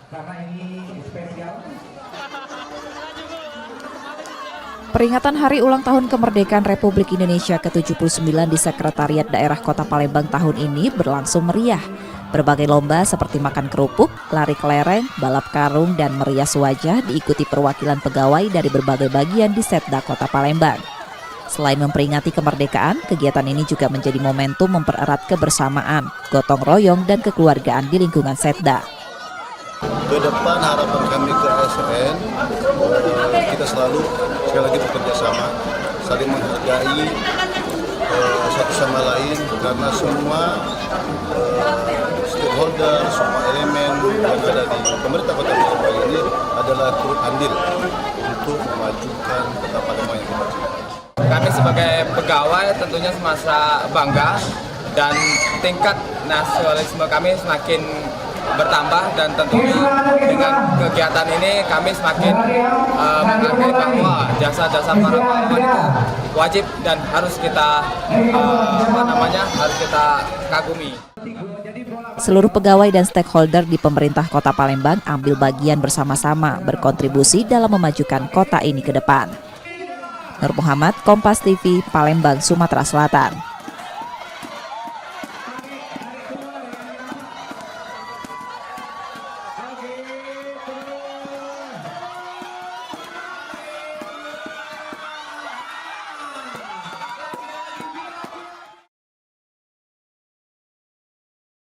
karena ini spesial. Peringatan Hari Ulang Tahun Kemerdekaan Republik Indonesia ke-79 di Sekretariat Daerah Kota Palembang tahun ini berlangsung meriah. Berbagai lomba seperti makan kerupuk, lari kelereng, balap karung, dan merias wajah diikuti perwakilan pegawai dari berbagai bagian di Setda Kota Palembang. Selain memperingati kemerdekaan, kegiatan ini juga menjadi momentum mempererat kebersamaan, gotong royong, dan kekeluargaan di lingkungan Setda. Ke depan harapan kami ke ASN, kita selalu sekali lagi bekerja sama, saling menghargai satu sama lain, karena semua stakeholder, semua elemen yang ada di pemerintah Kota Palembang ini adalah turut andil untuk memajukan Kota Palembang yang kita cintai. Kami sebagai pegawai tentunya merasa bangga dan tingkat nasionalisme kami semakin bertambah, dan tentunya dengan kegiatan ini kami semakin menghargai bahwa jasa-jasa para pahlawan itu wajib dan harus kita harus kita kagumi. Seluruh pegawai dan stakeholder di pemerintah Kota Palembang ambil bagian bersama-sama berkontribusi dalam memajukan kota ini ke depan. Nur Muhammad, Kompas TV, Palembang, Sumatera Selatan.